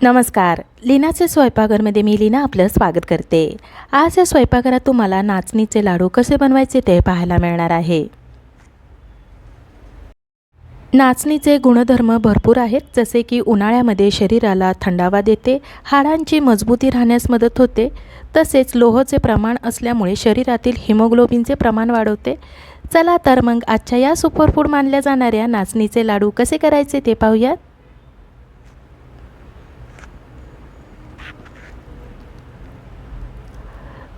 नमस्कार. लीनाचे स्वयंपाकघरमध्ये मी लीना आपलं स्वागत करते. आज या स्वयंपाकघरात तुम्हाला नाचणीचे लाडू कसे बनवायचे ते पाहायला मिळणार आहे. नाचणीचे गुणधर्म भरपूर आहेत, जसे की उन्हाळ्यामध्ये शरीराला थंडावा देते, हाडांची मजबूती राहण्यास मदत होते, तसेच लोहाचे प्रमाण असल्यामुळे शरीरातील हिमोग्लोबिनचे प्रमाण वाढवते. चला तर मग आजच्या या सुपरफूड मानल्या जाणाऱ्या नाचणीचे लाडू कसे करायचे ते पाहूयात.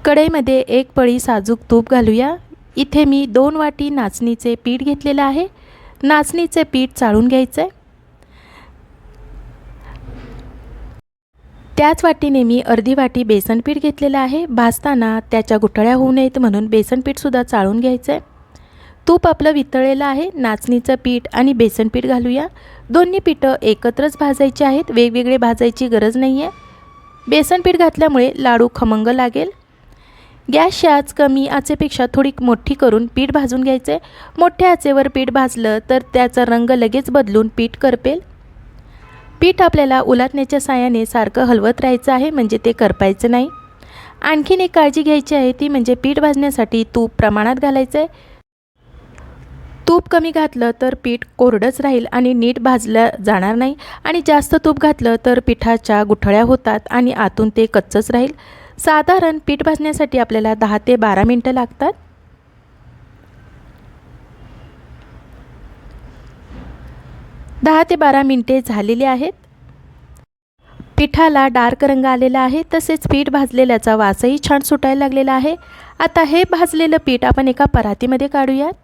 कढईमध्ये एक पळी साजूक तूप घालूया. इथे मी 2 वाटी नाचणीचे पीठ घेतलेले आहे. नाचणीचे पीठ चाळून घ्यायचे. त्याच वाटीने मी अर्धी वाटी बेसन पीठ घेतलेले आहे. भाजताना त्याच्या गुठळ्या होऊ नयेत म्हणून बेसन पीठ सुद्धा चाळून घ्यायचे. तूप आपलं वितळलेलं आहे. नाचणीचं पीठ आणि बेसन पीठ घालूया. दोन्ही पीठं एकत्रच भाजायची आहेत, वेगवेगळे भाजायची गरज नाही आहे. बेसन पीठ घातल्यामुळे लाडू खमंग लागेल. गॅसची आच कमी आचेपेक्षा थोडी मोठी करून पीठ भाजून घ्यायचे. मोठ्या आचेवर पीठ भाजलं तर त्याचा रंग लगेच बदलून पीठ करपेल. पीठ आपल्याला उलटण्याच्या साहाय्याने सारखं हलवत राहायचं आहे, म्हणजे ते करपायचं नाही. आणखीन एक काळजी घ्यायची आहे, ती म्हणजे पीठ भाजण्यासाठी तूप प्रमाणात घालायचं आहे. तूप कमी घातलं तर पीठ कोरडंच राहील आणि नीट भाजलं जाणार नाही, आणि जास्त तूप घातलं तर पिठाच्या गुठळ्या होतात आणि आतून ते कच्चंच राहील. साधारण पीठ भाजण्यासाठी आपल्याला 10 ते 12 मिनटं लागतात. दहा ते 12 मिनटे झालेली आहेत. पिठाला डार्क रंग आलेला आहे, तसेच पीठ भाजलेल्याचा वासही छान सुटायला लागलेला आहे. आता हे भाजलेलं पीठ आपण एका परातीमध्ये काढूयात.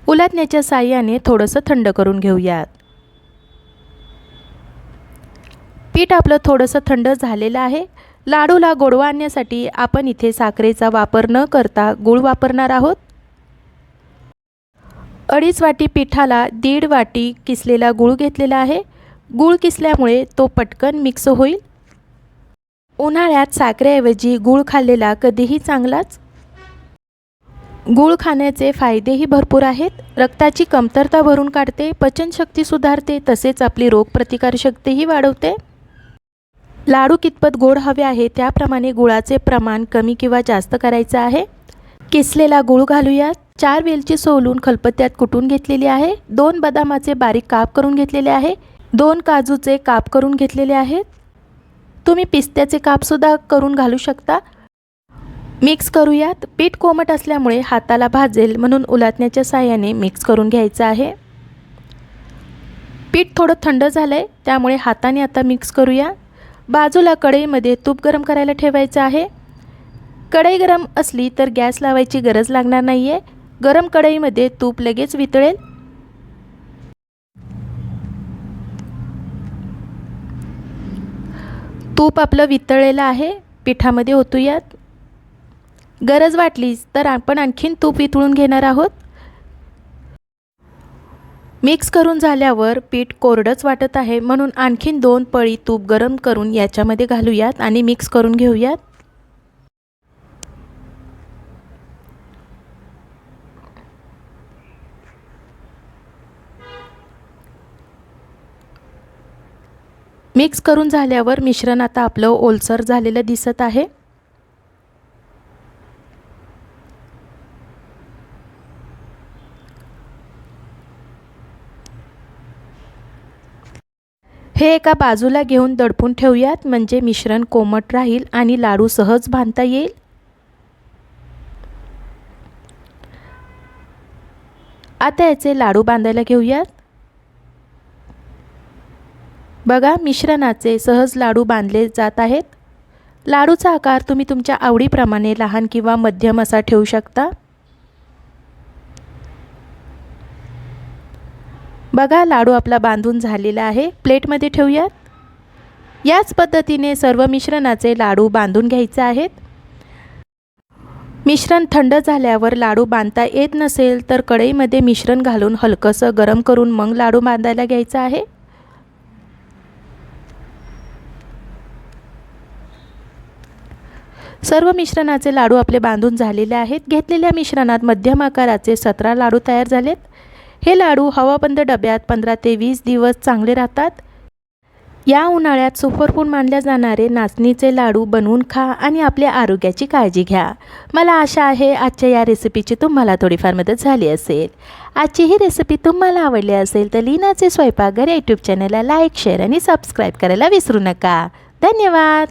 उलटण्याच्या साहाय्याने थोडंसं थंड करून घेऊयात. पीठ आपलं थोडंसं थंड झालेलं आहे. लाडूला गोडवा आणण्यासाठी आपण इथे साखरेचा वापर न करता गूळ वापरणार आहोत. 2.5 वाटी पिठाला 1.5 वाटी किसलेला गूळ घेतलेला आहे. गूळ किसल्यामुळे तो पटकन मिक्स होईल. उन्हाळ्यात साखरेऐवजी गूळ खाल्लेला कधीही चांगलाच. गूळ खाण्याचे फायदेही भरपूर आहेत. रक्ताची कमतरता भरून काढते, पचनशक्ती सुधारते, तसेच आपली रोगप्रतिकारशक्तीही वाढवते. लाडू कितपत गोड हवे आहे त्याप्रमाणे गुळाचे प्रमाण कमी किंवा जास्त करायचं आहे. किसलेला गूळ घालूयात. 4 वेलची सोलून खलबत्त्यात कुटून घेतलेली आहे. 2 बदामाचे बारीक काप करून घेतलेले आहे. 2 काजूचे काप करून घेतलेले आहेत. तुम्ही पिस्त्याचे कापसुद्धा करून घालू शकता. मिक्स करूयात. पीठ कोमट असल्यामुळे हाताला भाजेल, म्हणून उलटण्याच्या साहाय्याने मिक्स करून घ्यायचं आहे. पीठ थोडं थंड झालं आहे, त्यामुळे हाताने आता मिक्स करूया. बाजूला कढईमध्ये तूप गरम करायला ठेवायचं आहे. कढई गरम असली तर गॅस लावायची गरज लागणार नाही आहे. गरम कढईमध्ये तूप लगेच वितळेल. तूप आपलं वितळलेलं आहे. पिठामध्ये ओतूयात. गरज वाटलीच तर आपण आणखीन तूप वितळून घेणार आहोत. मिक्स करून झाल्यावर पीठ कोरडंच वाटत आहे, म्हणून आणखीन 2 पळी तूप गरम करून याच्यामध्ये घालूयात आणि मिक्स करून घेऊयात. मिक्स करून झाल्यावर मिश्रण आता आपलं ओलसर झालेलं दिसत आहे. हे एका बाजूला घेऊन दडपून ठेवूयात, म्हणजे मिश्रण कोमट राहील आणि लाडू सहज बांधता येईल. आता याचे लाडू बांधायला घेऊयात. बघा, मिश्रणाचे सहज लाडू बांधले जात आहेत. लाडूचा आकार तुम्ही तुमच्या आवडीप्रमाणे लहान किंवा मध्यम असा ठेवू शकता. बघा, लाडू आपला बांधून झालेला आहे. प्लेटमध्ये ठेवूयात. याच पद्धतीने सर्व मिश्रणाचे लाडू बांधून घ्यायचे आहेत. मिश्रण थंड झाल्यावर लाडू बांधता येत नसेल तर कढईमध्ये मिश्रण घालून हलकंसं गरम करून मग लाडू बांधायला घ्यायचा आहे. सर्व मिश्रणाचे लाडू आपले बांधून झालेले आहेत. घेतलेल्या मिश्रणात मध्यम आकाराचे 17 लाडू तयार झालेत. हे लाडू हवाबंद डब्यात 15 ते 20 दिवस चांगले राहतात. या उन्हाळ्यात सुपरफूड मानल्या जाणारे नाचणीचे लाडू बनवून खा आणि आपल्या आरोग्याची काळजी घ्या. मला आशा आहे आजच्या या रेसिपीची तुम्हाला थोडीफार मदत झाली असेल. आजची ही रेसिपी तुम्हाला आवडली असेल तर लीनाचे स्वयंपाकघर यूट्यूब चॅनलला लाईक, शेअर आणि सबस्क्राईब करायला विसरू नका. धन्यवाद.